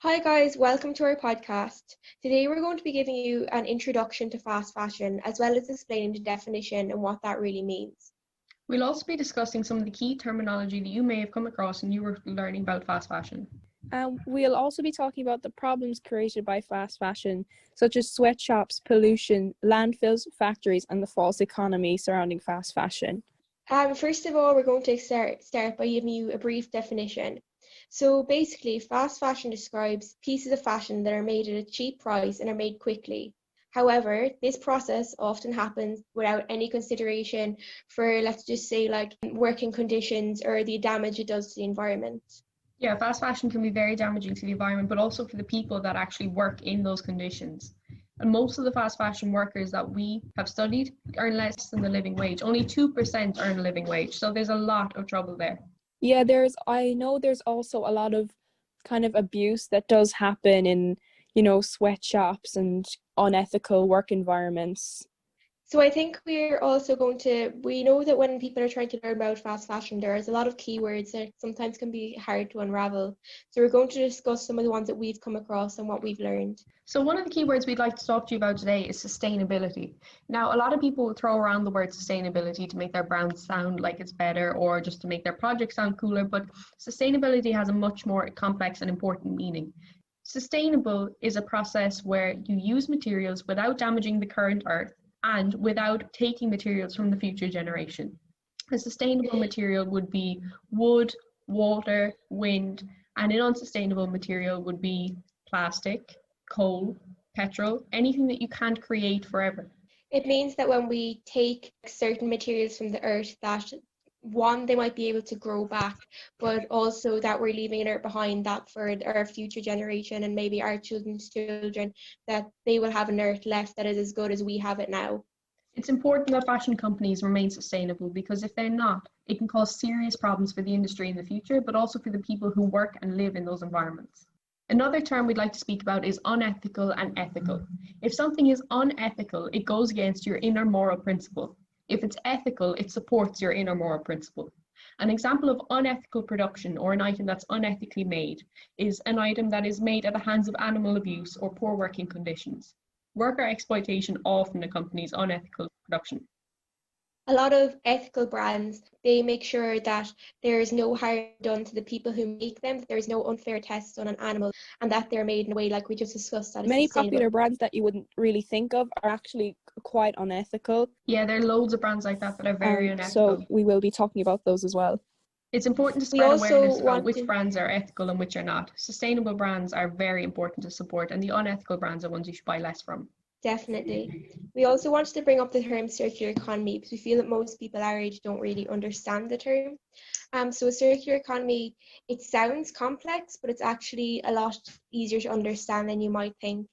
Hi guys, welcome to our podcast. Today we're going to be giving you an introduction to fast fashion as well as explaining the definition and what that really means. We'll also be discussing some of the key terminology that you may have come across when you were learning about fast fashion. We'll also be talking about the problems created by fast fashion, such as sweatshops, pollution, landfills, factories, and the false economy surrounding fast fashion. First of all, we're going to start by giving you a brief definition. So basically, fast fashion describes pieces of fashion that are made at a cheap price and are made quickly. However, this process often happens without any consideration for, let's just say, like working conditions or the damage it does to the environment. Yeah, fast fashion can be very damaging to the environment, but also for the people that actually work in those conditions. And most of the fast fashion workers that we have studied earn less than the living wage. Only 2% earn a living wage. So there's a lot of trouble there. Yeah, I know there's also a lot of kind of abuse that does happen in, sweatshops and unethical work environments. So I think we know that when people are trying to learn about fast fashion, there's a lot of keywords that sometimes can be hard to unravel. So we're going to discuss some of the ones that we've come across and what we've learned. So one of the keywords we'd like to talk to you about today is sustainability. Now, a lot of people throw around the word sustainability to make their brand sound like it's better or just to make their project sound cooler, but sustainability has a much more complex and important meaning. Sustainable is a process where you use materials without damaging the current earth and without taking materials from the future generation. A sustainable material would be wood, water, wind, and an unsustainable material would be plastic, coal, petrol, anything that you can't create forever. It means that when we take certain materials from the earth, that one, they might be able to grow back, but also that we're leaving an earth behind that for our future generation and maybe our children's children, that they will have an earth left that is as good as we have it now. It's important that fashion companies remain sustainable because if they're not, it can cause serious problems for the industry in the future, but also for the people who work and live in those environments. Another term we'd like to speak about is unethical and ethical. If something is unethical, it goes against your inner moral principle. If it's ethical, it supports your inner moral principle. An example of unethical production or an item that's unethically made is an item that is made at the hands of animal abuse or poor working conditions. Worker exploitation often accompanies unethical production. A lot of ethical brands, they make sure that there is no harm done to the people who make them, that there is no unfair tests on an animal, and that they're made in a way like we just discussed. That Many popular brands that you wouldn't really think of are actually quite unethical. Yeah, there are loads of brands like that are very unethical. So we will be talking about those as well. It's important to spread awareness about which brands are ethical and which are not. Sustainable brands are very important to support, and the unethical brands are ones you should buy less from. Definitely. We also wanted to bring up the term circular economy because we feel that most people our age don't really understand the term. So a circular economy, it sounds complex, but it's actually a lot easier to understand than you might think.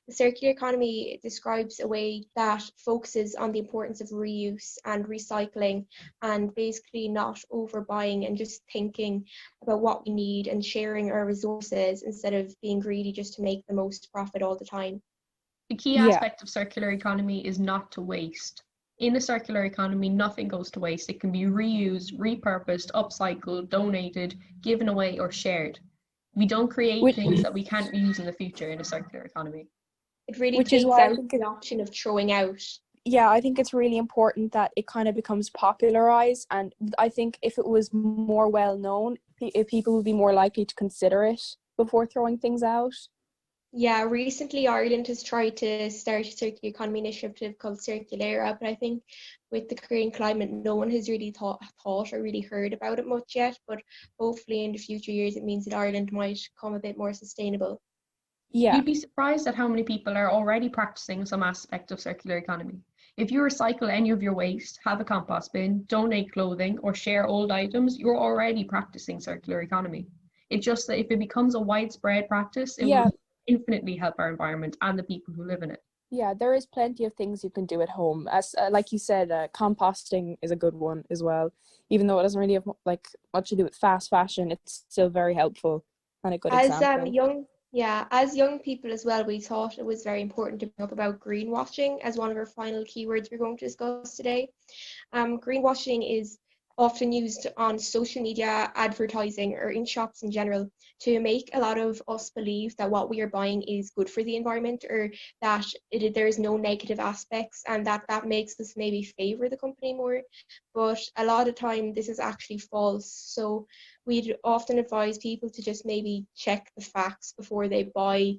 The circular economy describes a way that focuses on the importance of reuse and recycling and basically not overbuying and just thinking about what we need and sharing our resources instead of being greedy just to make the most profit all the time. The key aspect of circular economy is not to waste. In a circular economy, nothing goes to waste. It can be reused, repurposed, upcycled, donated, given away, or shared. We don't create things that we can't use in the future in a circular economy. It really takes out the option of throwing out. Yeah, I think it's really important that it kind of becomes popularized, and I think if it was more well known, people would be more likely to consider it before throwing things out. Yeah, recently Ireland has tried to start a circular economy initiative called Circulera, but I think with the current climate, no one has really thought or really heard about it much yet, but hopefully in the future years it means that Ireland might become a bit more sustainable. Yeah. You'd be surprised at how many people are already practicing some aspect of circular economy. If you recycle any of your waste, have a compost bin, donate clothing, or share old items, you're already practicing circular economy. It's just that if it becomes a widespread practice, it will infinitely help our environment and the people who live in it. Yeah, there is plenty of things you can do at home. As like you said, composting is a good one as well. Even though it doesn't really have much to do with fast fashion, it's still very helpful and a good example. As young people as well, we thought it was very important to bring up about greenwashing as one of our final keywords we're going to discuss today. Greenwashing is often used on social media, advertising, or in shops in general to make a lot of us believe that what we are buying is good for the environment, or that there is no negative aspects, and that makes us maybe favor the company more. But a lot of time this is actually false. So we'd often advise people to just maybe check the facts before they buy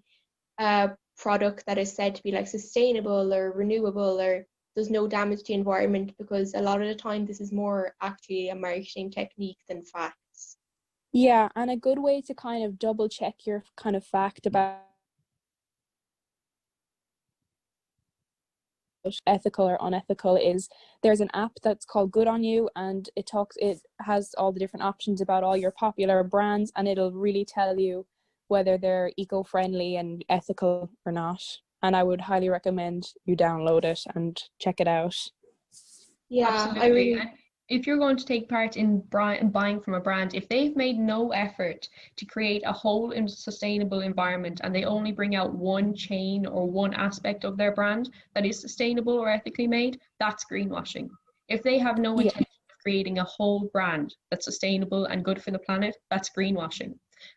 a product that is said to be like sustainable or renewable or there's no damage to the environment, because a lot of the time this is more actually a marketing technique than facts. Yeah, and a good way to kind of double check your kind of fact about ethical or unethical is there's an app that's called Good on You, and it has all the different options about all your popular brands, and it'll really tell you whether they're eco-friendly and ethical or not. And I would highly recommend you download it and check it out. Yeah, absolutely. If you're going to take part in buying from a brand, if they've made no effort to create a whole sustainable environment and they only bring out one chain or one aspect of their brand that is sustainable or ethically made, that's greenwashing. If they have no intention of creating a whole brand that's sustainable and good for the planet, that's greenwashing.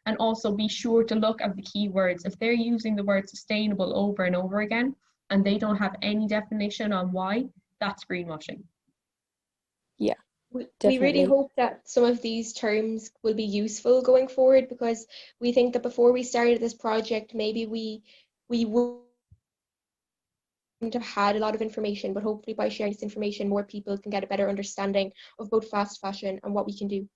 And also be sure to look at the keywords. If they're using the word sustainable over and over again and they don't have any definition on why, that's greenwashing. Yeah, we really hope that some of these terms will be useful going forward, because we think that before we started this project, maybe we wouldn't have had a lot of information, but hopefully by sharing this information, more people can get a better understanding of both fast fashion and what we can do.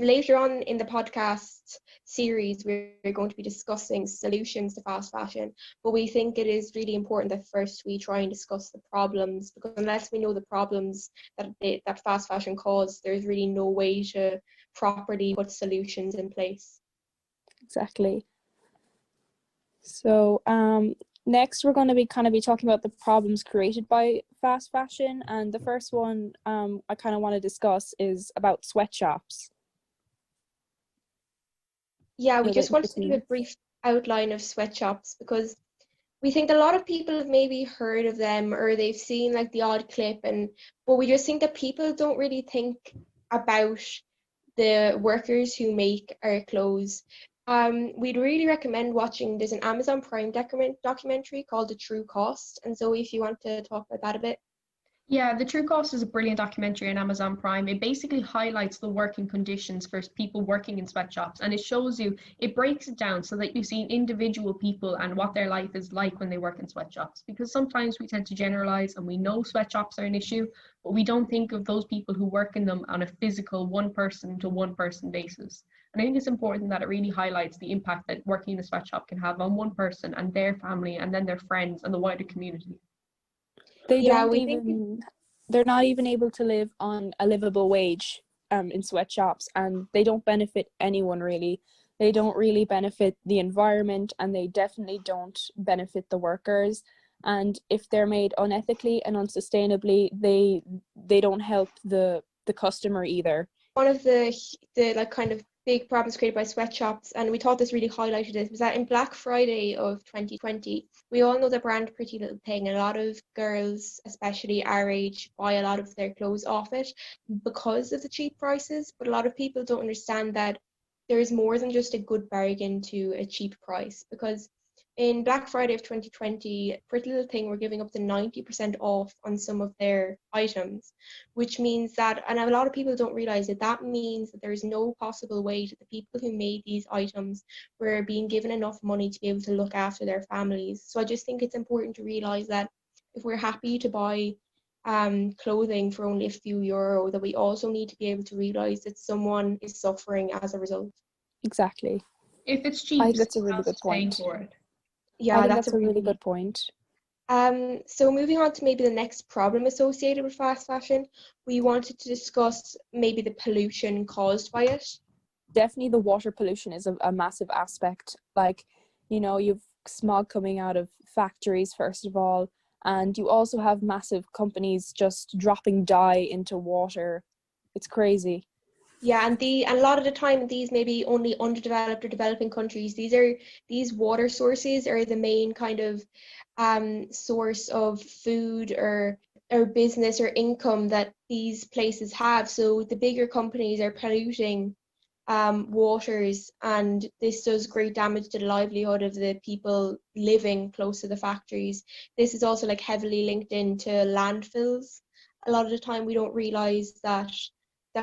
Later on in the podcast series, we're going to be discussing solutions to fast fashion, but we think it is really important that first we try and discuss the problems, because unless we know the problems that fast fashion cause, there's really no way to properly put solutions in place. Exactly. So next we're going to be talking about the problems created by fast fashion, and the first one I kind of want to discuss is about sweatshops. Yeah, we just wanted to give a brief outline of sweatshops, because we think a lot of people have maybe heard of them or they've seen like the odd clip, but we just think that people don't really think about the workers who make our clothes. We'd really recommend watching, there's an Amazon Prime documentary called The True Cost, and so if you want to talk about that a bit. Yeah, The True Cost is a brilliant documentary on Amazon Prime. It basically highlights the working conditions for people working in sweatshops, and it breaks it down so that you see individual people and what their life is like when they work in sweatshops. Because sometimes we tend to generalize, and we know sweatshops are an issue, but we don't think of those people who work in them on a physical one person to one person basis. And I think it's important that it really highlights the impact that working in a sweatshop can have on one person and their family and then their friends and the wider community. They're not even able to live on a livable wage in sweatshops, and they don't benefit anyone really. They don't really benefit the environment, and they definitely don't benefit the workers. And if they're made unethically and unsustainably, they don't help the customer either. One of the like kind of big problems created by sweatshops, and we thought this really highlighted it, was that in Black Friday of 2020, we all know the brand Pretty Little Thing, and a lot of girls, especially our age, buy a lot of their clothes off it because of the cheap prices. But a lot of people don't understand that there is more than just a good bargain to a cheap price, because in Black Friday of 2020, Pretty Little Thing were giving up to 90% off on some of their items, which means that, and a lot of people don't realize that means that there is no possible way that the people who made these items were being given enough money to be able to look after their families. So I just think it's important to realize that if we're happy to buy clothing for only a few euro, that we also need to be able to realize that someone is suffering as a result. Exactly. If it's cheap, I think that's a really good point. For it. Yeah, I think that's a really good point. So moving on to maybe the next problem associated with fast fashion, we wanted to discuss maybe the pollution caused by it. Definitely the water pollution is a massive aspect. Like, you've smog coming out of factories, first of all, and you also have massive companies just dropping dye into water. It's crazy. Yeah, and a lot of the time, these maybe only underdeveloped or developing countries, these water sources are the main kind of source of food or or business or income that these places have. So the bigger companies are polluting waters, and this does great damage to the livelihood of the people living close to the factories. This is also like heavily linked into landfills. A lot of the time we don't realize that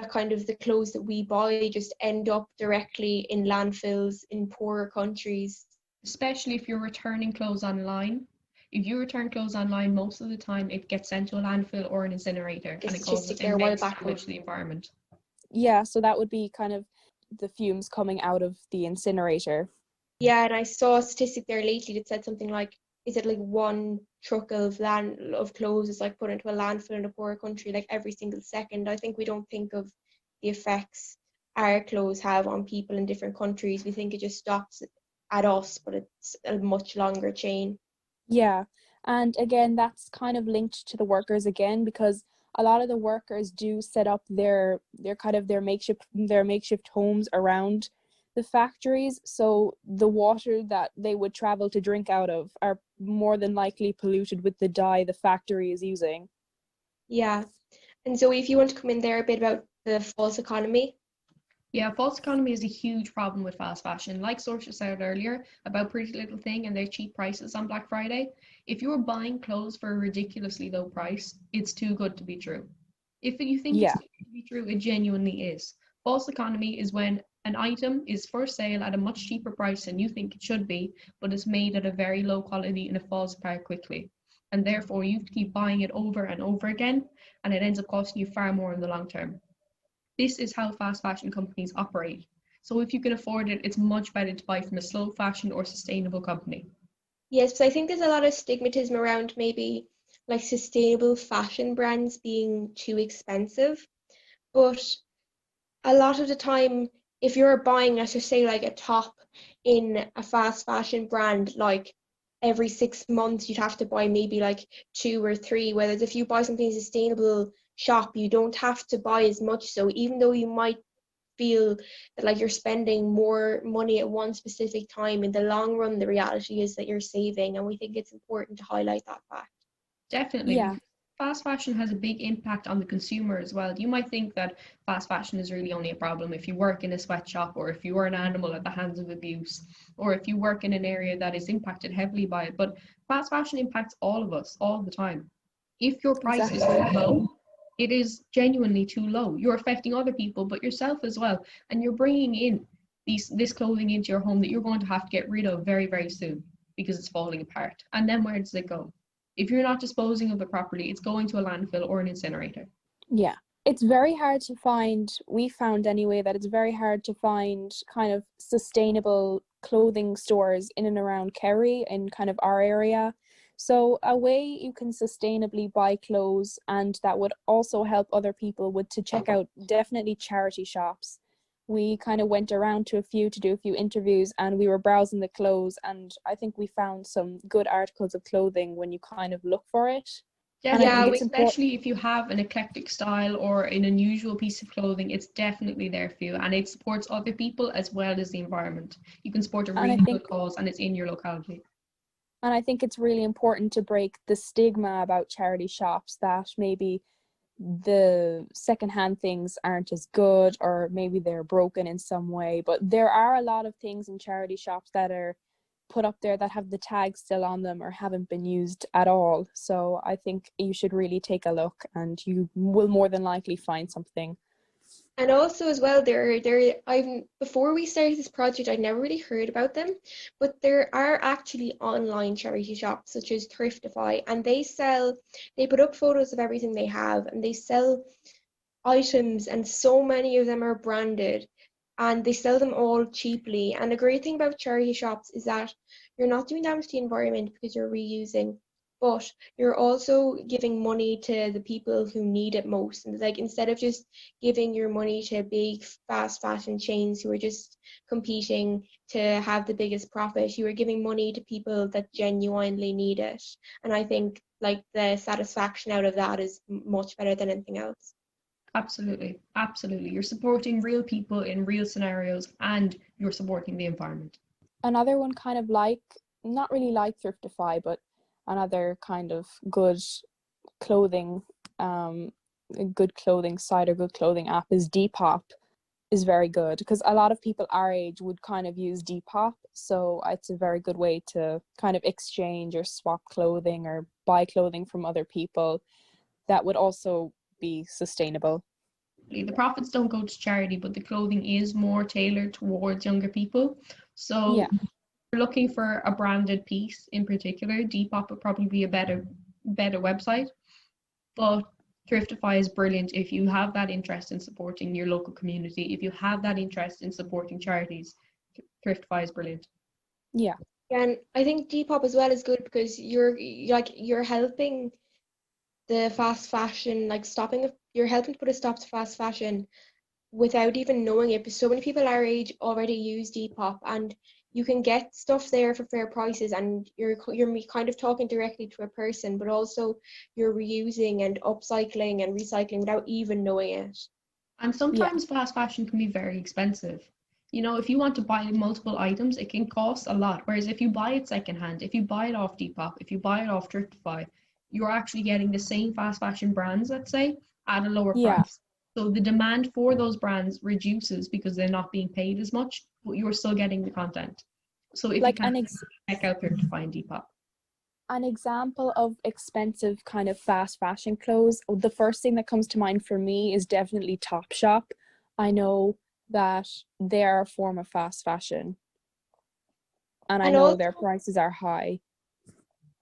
kind of the clothes that we buy just end up directly in landfills in poorer countries. Especially if you're returning clothes online. If you return clothes online, most of the time it gets sent to a landfill or an incinerator, and it causes immense damage to the environment. Yeah, so that would be kind of the fumes coming out of the incinerator. Yeah, and I saw a statistic there lately that said something like, is it like 1 truck of clothes is like put into a landfill in a poorer country like every single second. I think we don't think of the effects our clothes have on people in different countries. We think it just stops at us, but it's a much longer chain. Yeah, and again, that's kind of linked to the workers again, because a lot of the workers do set up their makeshift homes around the factories, so the water that they would travel to drink out of are more than likely polluted with the dye the factory is using. Yeah, and so if you want to come in there a bit about the false economy. Yeah, false economy is a huge problem with fast fashion. Like Sorcha said earlier about Pretty Little Thing and their cheap prices on Black Friday, if you're buying clothes for a ridiculously low price, it's too good to be true. If you think it's too good to be true, it genuinely is. False economy is when an item is for sale at a much cheaper price than you think it should be, but it's made at a very low quality and it falls apart quickly. And therefore, you have to keep buying it over and over again, and it ends up costing you far more in the long term. This is how fast fashion companies operate. So if you can afford it, it's much better to buy from a slow fashion or sustainable company. Yes, but I think there's a lot of stigmatism around maybe like sustainable fashion brands being too expensive. But a lot of the time, if you're buying, let's just say like a top in a fast fashion brand, like every 6 months you'd have to buy maybe like 2 or 3. Whereas if you buy something sustainable shop, you don't have to buy as much. So even though you might feel that like you're spending more money at one specific time, in the long run the reality is that you're saving, and we think it's important to highlight that fact. Definitely. Yeah. Fast fashion has a big impact on the consumer as well. You might think that fast fashion is really only a problem if you work in a sweatshop, or if you are an animal at the hands of abuse, or if you work in an area that is impacted heavily by it. But fast fashion impacts all of us all the time. If your price is too low, it is genuinely too low. You're affecting other people, but yourself as well. And you're bringing in this clothing into your home that you're going to have to get rid of very, very soon because it's falling apart. And then where does it go? If you're not disposing of it properly, it's going to a landfill or an incinerator. Yeah. It's very hard to find, we found anyway, that it's very hard to find kind of sustainable clothing stores in and around Kerry, in kind of our area. So a way you can sustainably buy clothes, and that would also help other people, would to check out definitely charity shops. We kind of went around to do a few interviews, and we were browsing the clothes, and I think we found some good articles of clothing when you kind of look for it. Yeah, especially if you have an eclectic style or an unusual piece of clothing, it's definitely there for you, and it supports other people as well as the environment. You can support a really good cause, and it's in your locality. And I think it's really important to break the stigma about charity shops, that maybe the secondhand things aren't as good, or maybe they're broken in some way. But there are a lot of things in charity shops that are put up there that have the tag still on them or haven't been used at all. So I think you should really take a look, and you will more than likely find something. And also as well, before we started this project, I'd never really heard about them, but there are actually online charity shops such as Thriftify, and they put up photos of everything they have, and they sell items, and so many of them are branded, and they sell them all cheaply. And the great thing about charity shops is that you're not doing damage to the environment because you're reusing, but you're also giving money to the people who need it most. And like, instead of just giving your money to big fast fashion chains who are just competing to have the biggest profit, you are giving money to people that genuinely need it. And I think like the satisfaction out of that is much better than anything else. Absolutely. You're supporting real people in real scenarios, and you're supporting the environment. Another one kind of like, not really like Thriftify, but another kind of good clothing, a good clothing site or good clothing app is Depop is very good, because a lot of people our age would kind of use Depop, so it's a very good way to kind of exchange or swap clothing or buy clothing from other people that would also be sustainable. The profits don't go to charity, but the clothing is more tailored towards younger people. So if you're looking for a branded piece in particular, Depop would probably be a better website. But Thriftify is brilliant if you have that interest in supporting your local community. If you have that interest in supporting charities, Thriftify is brilliant. Yeah. And I think Depop as well is good because you're helping the fast fashion, like you're helping to put a stop to fast fashion without even knowing it. Because so many people our age already use Depop, and you can get stuff there for fair prices, and you're kind of talking directly to a person, but also you're reusing and upcycling and recycling without even knowing it. And sometimes fast fashion can be very expensive. You know, if you want to buy multiple items, it can cost a lot. Whereas if you buy it secondhand, if you buy it off Depop, if you buy it off Thriftify, you're actually getting the same fast fashion brands, let's say, at a lower price. So the demand for those brands reduces because they're not being paid as much, but you're still getting the content. So if like you can check out Thriftify and Depop. An example of expensive kind of fast fashion clothes, the first thing that comes to mind for me is definitely Topshop. I know that they're a form of fast fashion, and I know their prices are high.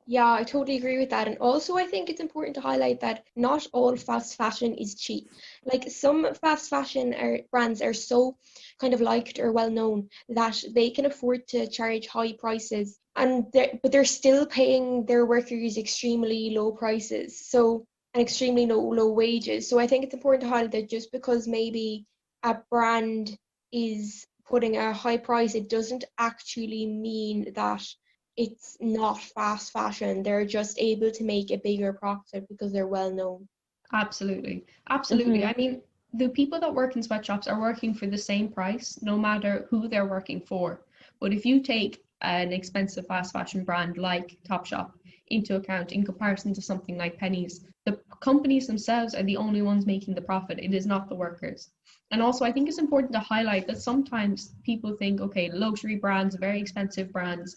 Yeah, I totally agree with that. And also I think it's important to highlight that not all fast fashion is cheap. Like some fast fashion brands are so kind of liked or well known that they can afford to charge high prices, but they're still paying their workers extremely low prices, so and extremely low wages. So I think it's important to highlight that just because maybe a brand is putting a high price, it doesn't actually mean that it's not fast fashion. They're just able to make a bigger profit because they're well known. Absolutely. I mean, the people that work in sweatshops are working for the same price, no matter who they're working for. But if you take an expensive fast fashion brand like Topshop into account in comparison to something like Pennies, the companies themselves are the only ones making the profit. It is not the workers. And also, I think it's important to highlight that sometimes people think, okay, luxury brands, very expensive brands,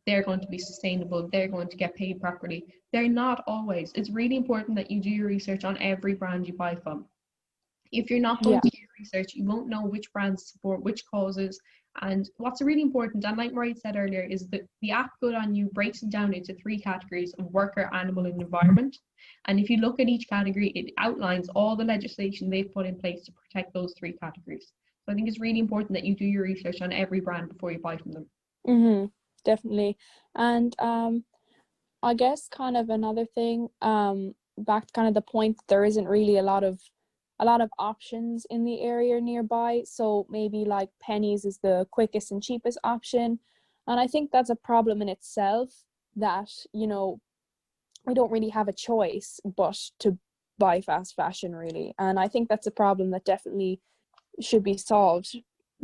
they're going to be sustainable, they're going to get paid properly. They're not always. It's really important that you do your research on every brand you buy from. If you're not going to do your research, you won't know which brands support which causes. And what's really important, and like Marie said earlier, is that the app Good On You breaks it down into 3 categories of worker, animal, and environment. And if you look at each category, it outlines all the legislation they've put in place to protect those 3 categories. So I think it's really important that you do your research on every brand before you buy from them. Definitely. And I guess kind of another thing, back to kind of the point, there isn't really a lot of options in the area nearby, so maybe like Pennies is the quickest and cheapest option, and I think that's a problem in itself, that, you know, we don't really have a choice but to buy fast fashion, really, and I think that's a problem that definitely should be solved.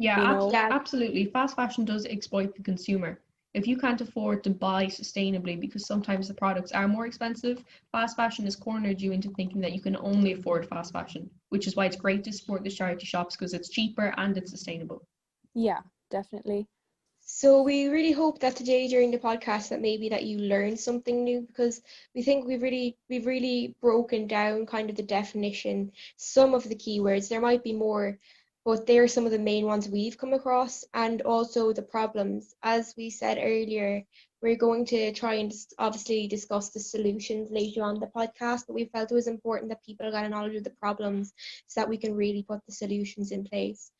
Absolutely. Fast fashion does exploit the consumer. If you can't afford to buy sustainably because sometimes the products are more expensive, fast fashion has cornered you into thinking that you can only afford fast fashion, which is why it's great to support the charity shops, because it's cheaper and it's sustainable. Yeah, definitely. So we really hope that today during the podcast that maybe that you learned something new, because we think we've really broken down kind of the definition, some of the keywords. There might be more, but they're some of the main ones we've come across, and also the problems. As we said earlier, we're going to try and obviously discuss the solutions later on the podcast, but we felt it was important that people got a knowledge of the problems so that we can really put the solutions in place.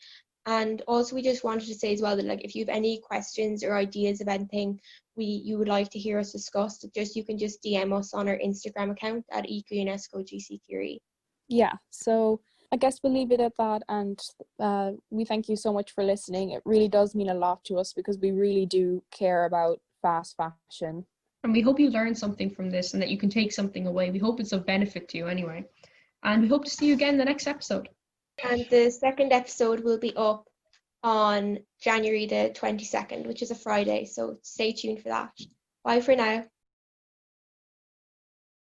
And also we just wanted to say as well that, like, if you have any questions or ideas of anything you would like to hear us discuss, you can just DM us on our Instagram account at UNESCO GCChiarrai. Yeah, so I guess we'll leave it at that, and we thank you so much for listening. It really does mean a lot to us because we really do care about fast fashion. And we hope you learned something from this and that you can take something away. We hope it's of benefit to you anyway. And we hope to see you again in the next episode. And the second episode will be up on January the 22nd, which is a Friday. So stay tuned for that. Bye for now.